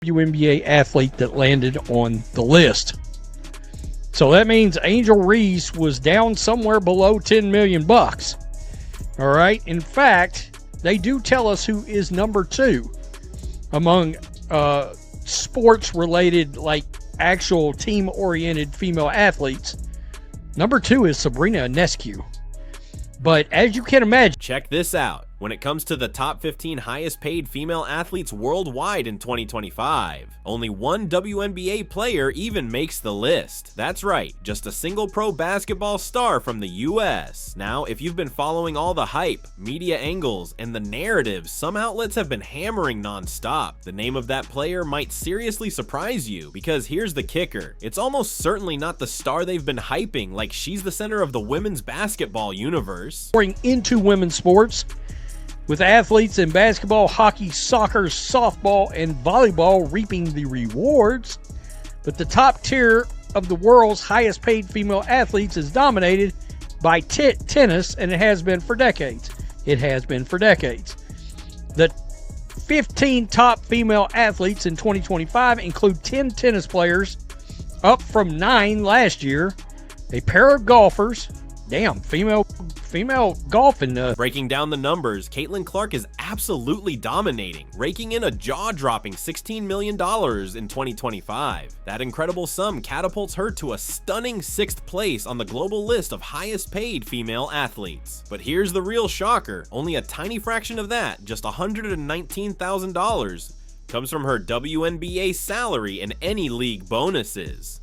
WNBA athlete that landed on the list. So that means Angel Reese was down somewhere below 10 million bucks. All right. In fact, they do tell us who is number 2 among sports related, like actual team oriented female athletes. Number 2 is Sabrina Ionescu. But as you can imagine, check this out. When it comes to the top 15 highest paid female athletes worldwide in 2025, only one WNBA player even makes the list. That's right, just a single pro basketball star from the US. Now, if you've been following all the hype, media angles, and the narratives some outlets have been hammering non-stop, the name of that player might seriously surprise you, because here's the kicker. It's almost certainly not the star they've been hyping like she's the center of the women's basketball universe. Pouring into women's sports, with athletes in basketball, hockey, soccer, softball, and volleyball reaping the rewards. But the top tier of the world's highest paid female athletes is dominated by tennis, and it has been for decades. It has been for decades. The 15 top female athletes in 2025 include 10 tennis players, up from 9 last year, a pair of golfers. Damn, female golfing. Breaking down the numbers, Caitlin Clark is absolutely dominating, raking in a jaw-dropping $16 million in 2025. That incredible sum catapults her to a stunning 6th place on the global list of highest paid female athletes. But here's the real shocker, only a tiny fraction of that, just $119,000, comes from her WNBA salary and any league bonuses.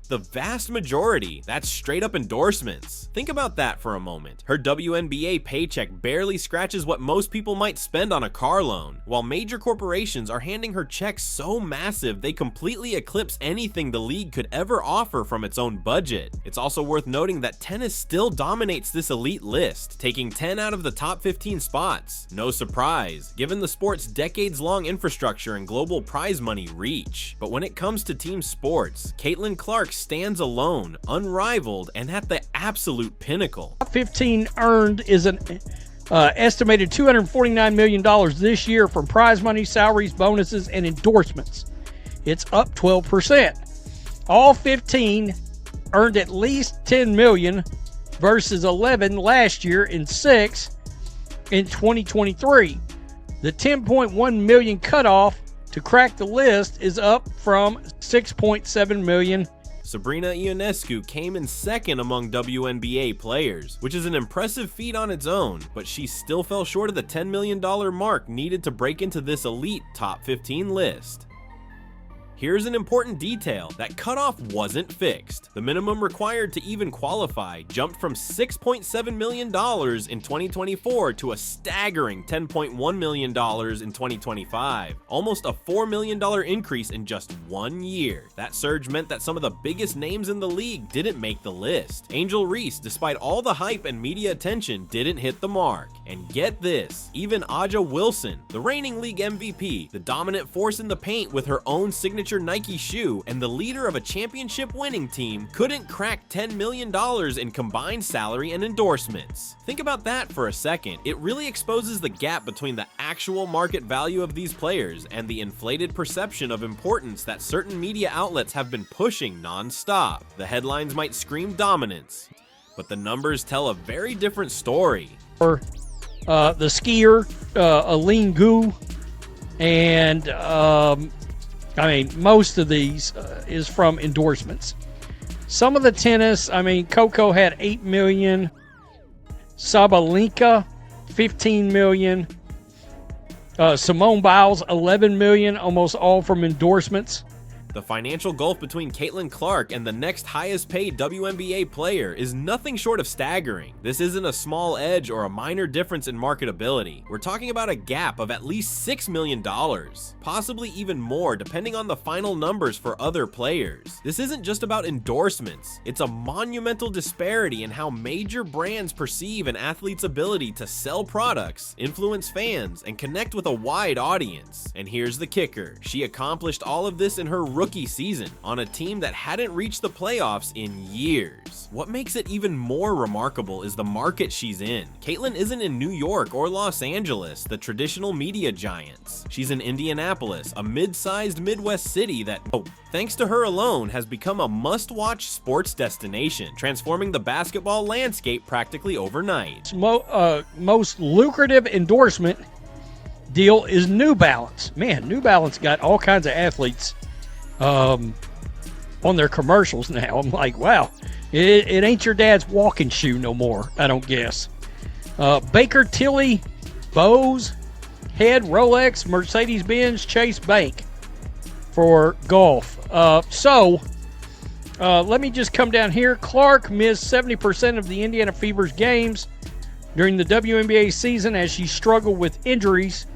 The vast majority, that's straight up endorsements. Think about that for a moment. Her WNBA paycheck barely scratches what most people might spend on a car loan, while major corporations are handing her checks so massive they completely eclipse anything the league could ever offer from its own budget. It's also worth noting that tennis still dominates this elite list, taking 10 out of the top 15 spots. No surprise, given the sport's decades-long infrastructure and global prize money reach. But when it comes to team sports, Caitlin Clark stands alone, unrivaled, and at the absolute pinnacle. Top 15 earned is an estimated $249 million this year from prize money, salaries, bonuses, and endorsements. It's up 12%. All 15 earned at least $10 million versus 11 last year and 6 in 2023. The $10.1 million cutoff to crack the list is up from $6.7 million. Sabrina Ionescu came in 2nd among WNBA players, which is an impressive feat on its own, but she still fell short of the $10 million mark needed to break into this elite top 15 list. Here's an important detail, that cutoff wasn't fixed. The minimum required to even qualify jumped from $6.7 million in 2024 to a staggering $10.1 million in 2025, almost a $4 million increase in just 1 year. That surge meant that some of the biggest names in the league didn't make the list. Angel Reese, despite all the hype and media attention, didn't hit the mark. And get this, even A'ja Wilson, the reigning league MVP, the dominant force in the paint with her own signature Nike shoe, and the leader of a championship winning team, couldn't crack $10 million in combined salary and endorsements. Think about that for a second. It really exposes the gap between the actual market value of these players and the inflated perception of importance that certain media outlets have been pushing non-stop. The headlines might scream dominance, but the numbers tell a very different story. The skier, Aline Gu, and most of these is from endorsements. Some of the tennis, Coco had 8 million, Sabalenka 15 million, Simone Biles 11 million, almost all from endorsements. The financial gulf between Caitlin Clark and the next highest paid WNBA player is nothing short of staggering. This isn't a small edge or a minor difference in marketability. We're talking about a gap of at least $6 million, possibly even more depending on the final numbers for other players. This isn't just about endorsements. It's a monumental disparity in how major brands perceive an athlete's ability to sell products, influence fans, and connect with a wide audience. And here's the kicker. She accomplished all of this in her rookie season on a team that hadn't reached the playoffs in years. What makes it even more remarkable is the market she's in. Caitlyn isn't in New York or Los Angeles, the traditional media giants. She's in Indianapolis, a mid-sized Midwest city that, thanks to her alone, has become a must-watch sports destination, transforming the basketball landscape practically overnight. Most lucrative endorsement deal is New Balance. Man, New Balance got all kinds of athletes on their commercials now. I'm like, wow, it ain't your dad's walking shoe no more, I don't guess. Baker Tilly, Bose, Head, Rolex, Mercedes-Benz, Chase Bank for golf. Let me just come down here. Clark missed 70% of the Indiana Fever's games during the WNBA season as she struggled with injuries,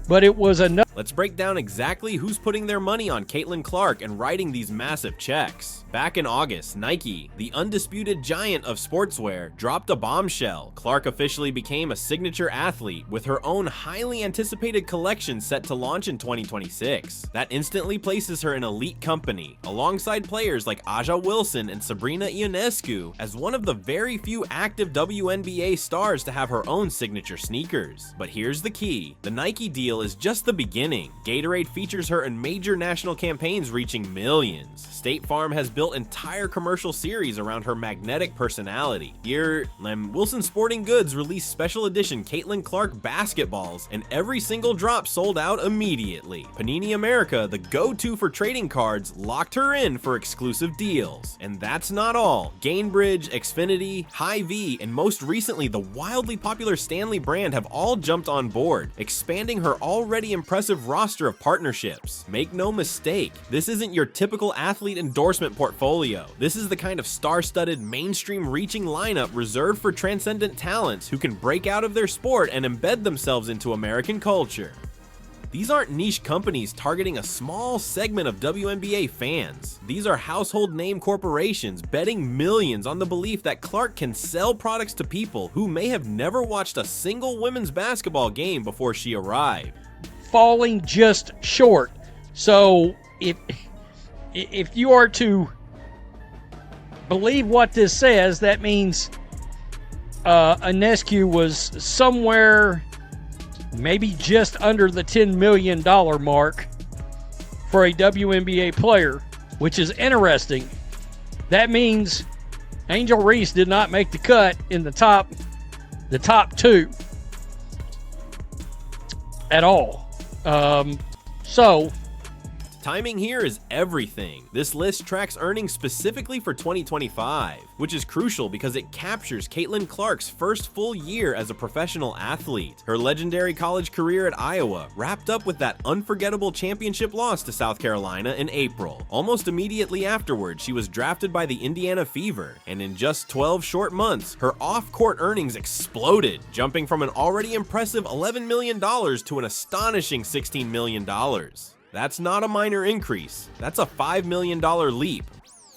but it was enough. Let's break down exactly who's putting their money on Caitlyn Clark and writing these massive checks. Back in August, Nike, the undisputed giant of sportswear, dropped a bombshell. Clark officially became a signature athlete with her own highly anticipated collection set to launch in 2026. That instantly places her in elite company, alongside players like Aja Wilson and Sabrina Ionescu, as one of the very few active WNBA stars to have her own signature sneakers. But here's the key. The Nike deal is just the beginning. Gatorade features her in major national campaigns reaching millions. State Farm has built entire commercial series around her magnetic personality. Here, Wilson Sporting Goods released special edition Caitlyn Clark basketballs, and every single drop sold out immediately. Panini America, the go-to for trading cards, locked her in for exclusive deals. And that's not all. Gainbridge, Xfinity, Hy-Vee, and most recently the wildly popular Stanley brand have all jumped on board, expanding her already impressive roster of partnerships. Make no mistake, this isn't your typical athlete endorsement portfolio. This is the kind of star-studded, mainstream-reaching lineup reserved for transcendent talents who can break out of their sport and embed themselves into American culture. These aren't niche companies targeting a small segment of WNBA fans. These are household name corporations betting millions on the belief that Clark can sell products to people who may have never watched a single women's basketball game before she arrived. Falling just short. So if you are to believe what this says, that means Ionescu was somewhere maybe just under the $10 million mark for a WNBA player, which is interesting. That means Angel Reese did not make the cut in the top two at all. Timing here is everything. This list tracks earnings specifically for 2025, which is crucial because it captures Caitlyn Clark's first full year as a professional athlete. Her legendary college career at Iowa wrapped up with that unforgettable championship loss to South Carolina in April. Almost immediately afterward, she was drafted by the Indiana Fever, and in just 12 short months, her off-court earnings exploded, jumping from an already impressive $11 million to an astonishing $16 million. That's not a minor increase, that's a $5 million leap.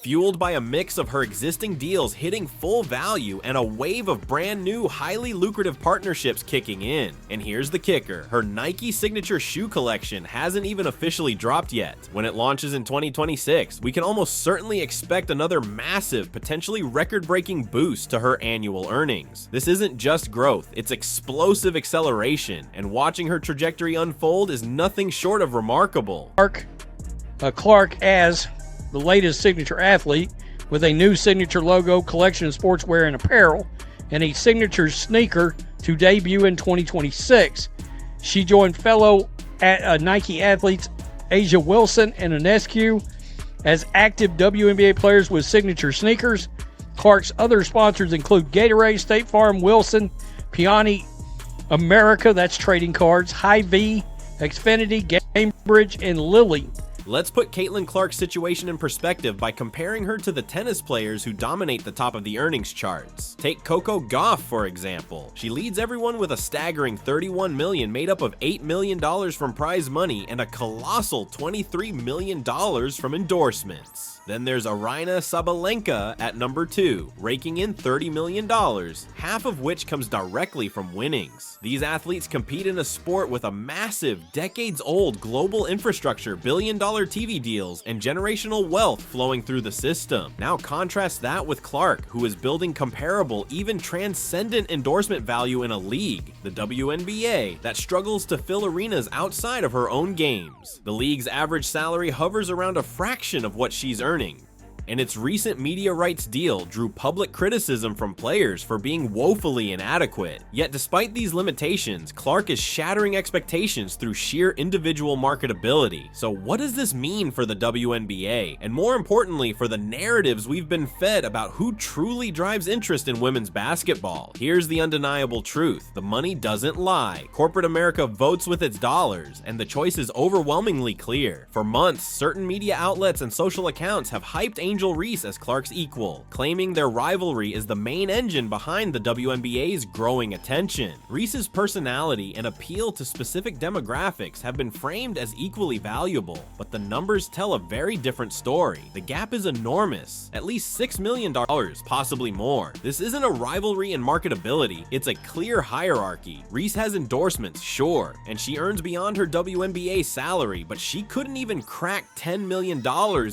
Fueled by a mix of her existing deals hitting full value and a wave of brand new, highly lucrative partnerships kicking in. And here's the kicker, her Nike signature shoe collection hasn't even officially dropped yet. When it launches in 2026, we can almost certainly expect another massive, potentially record-breaking boost to her annual earnings. This isn't just growth, it's explosive acceleration, and watching her trajectory unfold is nothing short of remarkable. Clark as the latest signature athlete, with a new signature logo, collection of sportswear and apparel, and a signature sneaker to debut in 2026. She joined fellow Nike athletes Aja Wilson and Ionescu as active WNBA players with signature sneakers. Clark's other sponsors include Gatorade, State Farm, Wilson, Panini America, that's trading cards, Hy-Vee, Xfinity, Gainbridge, and Lilly. Let's put Caitlyn Clark's situation in perspective by comparing her to the tennis players who dominate the top of the earnings charts. Take Coco Gauff, for example. She leads everyone with a staggering $31 million made up of $8 million from prize money and a colossal $23 million from endorsements. Then there's Aryna Sabalenka at number 2, raking in $30 million, half of which comes directly from winnings. These athletes compete in a sport with a massive, decades-old global infrastructure, billion-dollar TV deals, and generational wealth flowing through the system. Now contrast that with Clark, who is building comparable, even transcendent endorsement value in a league, the WNBA, that struggles to fill arenas outside of her own games. The league's average salary hovers around a fraction of what she's earning, and its recent media rights deal drew public criticism from players for being woefully inadequate. Yet despite these limitations, Clark is shattering expectations through sheer individual marketability. So what does this mean for the WNBA? And more importantly, for the narratives we've been fed about who truly drives interest in women's basketball? Here's the undeniable truth. The money doesn't lie. Corporate America votes with its dollars, and the choice is overwhelmingly clear. For months, certain media outlets and social accounts have hyped Angel Reese as Clark's equal, claiming their rivalry is the main engine behind the WNBA's growing attention. Reese's personality and appeal to specific demographics have been framed as equally valuable, but the numbers tell a very different story. The gap is enormous, at least $6 million, possibly more. This isn't a rivalry in marketability, it's a clear hierarchy. Reese has endorsements, sure, and she earns beyond her WNBA salary, but she couldn't even crack $10 million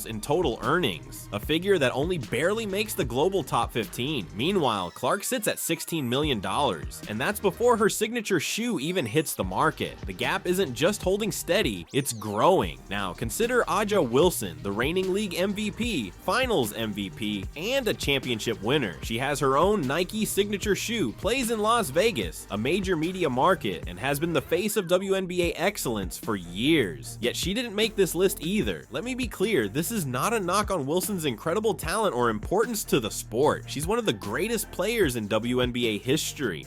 in total earnings, a figure that only barely makes the global top 15. Meanwhile, Clark sits at $16 million, and that's before her signature shoe even hits the market. The gap isn't just holding steady, it's growing. Now, consider Aja Wilson, the reigning league MVP, finals MVP, and a championship winner. She has her own Nike signature shoe, plays in Las Vegas, a major media market, and has been the face of WNBA excellence for years. Yet she didn't make this list either. Let me be clear, this is not a knock on Wilson's incredible talent or importance to the sport. She's one of the greatest players in WNBA history.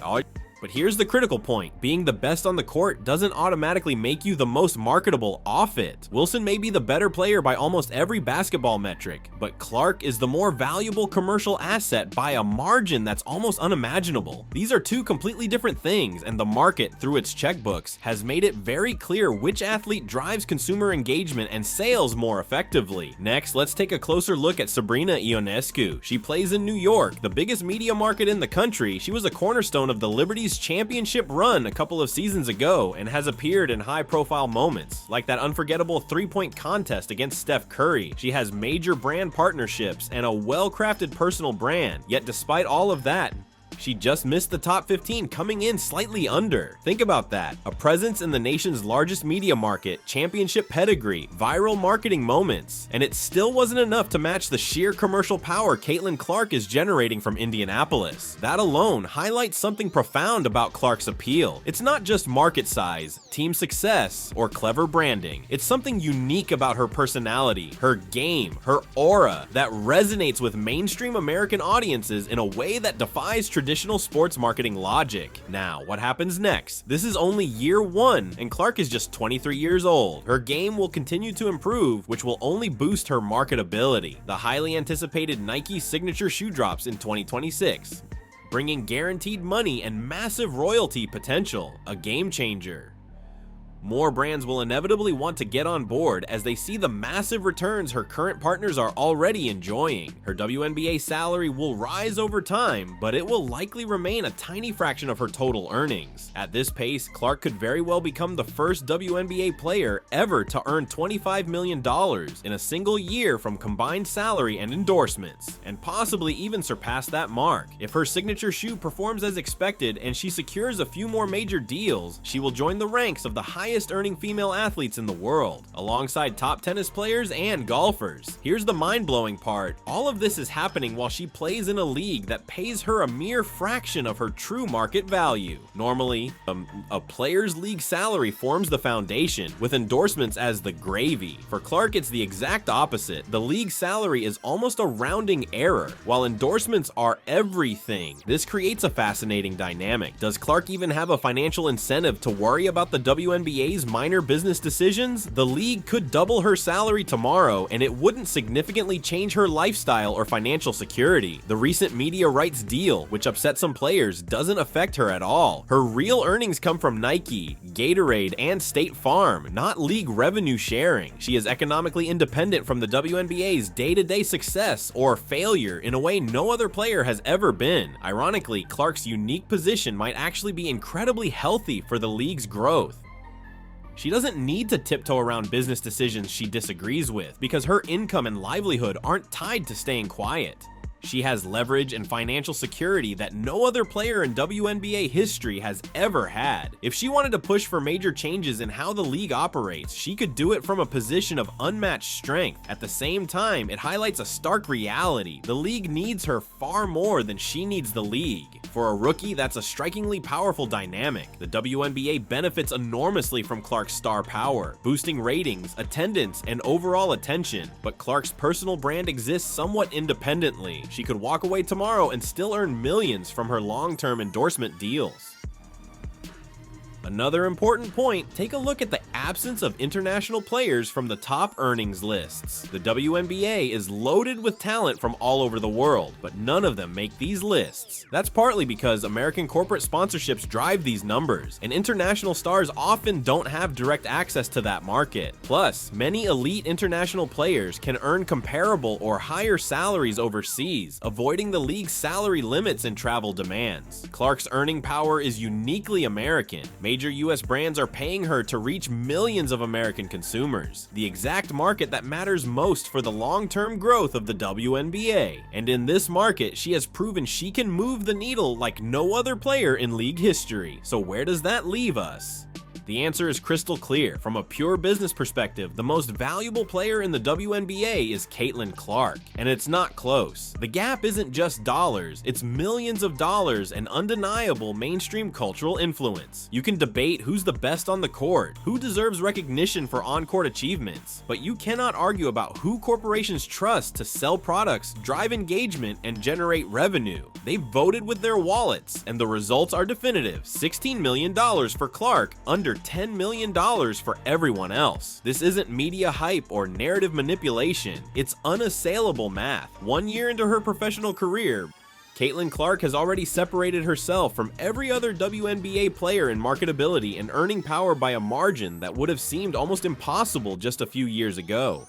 But here's the critical point. Being the best on the court doesn't automatically make you the most marketable off it. Wilson may be the better player by almost every basketball metric, but Clark is the more valuable commercial asset by a margin that's almost unimaginable. These are two completely different things, and the market, through its checkbooks, has made it very clear which athlete drives consumer engagement and sales more effectively. Next, let's take a closer look at Sabrina Ionescu. She plays in New York, the biggest media market in the country. She was a cornerstone of the Liberty's championship run a couple of seasons ago and has appeared in high-profile moments, like that unforgettable three-point contest against Steph Curry. She has major brand partnerships and a well-crafted personal brand, yet despite all of that, she just missed the top 15, coming in slightly under. Think about that. A presence in the nation's largest media market, championship pedigree, viral marketing moments, and it still wasn't enough to match the sheer commercial power Caitlin Clark is generating from Indianapolis. That alone highlights something profound about Clark's appeal. It's not just market size, team success, or clever branding. It's something unique about her personality, her game, her aura that resonates with mainstream American audiences in a way that defies traditional sports marketing logic. Now, what happens next? This is only year one, and Clark is just 23 years old. Her game will continue to improve, which will only boost her marketability. The highly anticipated Nike signature shoe drops in 2026, bringing guaranteed money and massive royalty potential, a game changer. More brands will inevitably want to get on board as they see the massive returns her current partners are already enjoying. Her WNBA salary will rise over time, but it will likely remain a tiny fraction of her total earnings. At this pace, Clark could very well become the first WNBA player ever to earn $25 million in a single year from combined salary and endorsements, and possibly even surpass that mark. If her signature shoe performs as expected and she secures a few more major deals, she will join the ranks of the highest earning female athletes in the world, alongside top tennis players and golfers. Here's the mind-blowing part. All of this is happening while she plays in a league that pays her a mere fraction of her true market value. Normally, a player's league salary forms the foundation, with endorsements as the gravy. For Clark, it's the exact opposite. The league salary is almost a rounding error, while endorsements are everything. This creates a fascinating dynamic. Does Clark even have a financial incentive to worry about the WNBA's minor business decisions? The league could double her salary tomorrow, and it wouldn't significantly change her lifestyle or financial security. The recent media rights deal, which upset some players, doesn't affect her at all. Her real earnings come from Nike, Gatorade, and State Farm, not league revenue sharing. She is economically independent from the WNBA's day-to-day success or failure in a way no other player has ever been. Ironically, Clark's unique position might actually be incredibly healthy for the league's growth. She doesn't need to tiptoe around business decisions she disagrees with, because her income and livelihood aren't tied to staying quiet. She has leverage and financial security that no other player in WNBA history has ever had. If she wanted to push for major changes in how the league operates, she could do it from a position of unmatched strength. At the same time, it highlights a stark reality. The league needs her far more than she needs the league. For a rookie, that's a strikingly powerful dynamic. The WNBA benefits enormously from Clark's star power, boosting ratings, attendance, and overall attention. But Clark's personal brand exists somewhat independently. She could walk away tomorrow and still earn millions from her long-term endorsement deals. Another important point, take a look at the absence of international players from the top earnings lists. The WNBA is loaded with talent from all over the world, but none of them make these lists. That's partly because American corporate sponsorships drive these numbers, and international stars often don't have direct access to that market. Plus, many elite international players can earn comparable or higher salaries overseas, avoiding the league's salary limits and travel demands. Clark's earning power is uniquely American. Major US brands are paying her to reach millions of American consumers, the exact market that matters most for the long-term growth of the WNBA. And in this market, she has proven she can move the needle like no other player in league history. So where does that leave us? The answer is crystal clear. From a pure business perspective, the most valuable player in the WNBA is Caitlin Clark, and it's not close. The gap isn't just dollars, it's millions of dollars and undeniable mainstream cultural influence. You can debate who's the best on the court, who deserves recognition for on-court achievements, but you cannot argue about who corporations trust to sell products, drive engagement, and generate revenue. They voted with their wallets, and the results are definitive. $16 million for Clark, under $10 million for everyone else. This isn't media hype or narrative manipulation, it's unassailable math. 1 year into her professional career, Caitlin Clark has already separated herself from every other WNBA player in marketability and earning power by a margin that would have seemed almost impossible just a few years ago.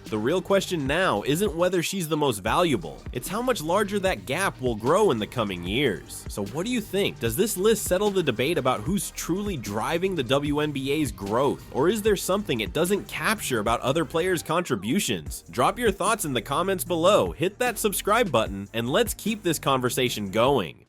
The real question now isn't whether she's the most valuable, it's how much larger that gap will grow in the coming years. So what do you think? Does this list settle the debate about who's truly driving the WNBA's growth? Or is there something it doesn't capture about other players' contributions? Drop your thoughts in the comments below, hit that subscribe button, and let's keep this conversation going.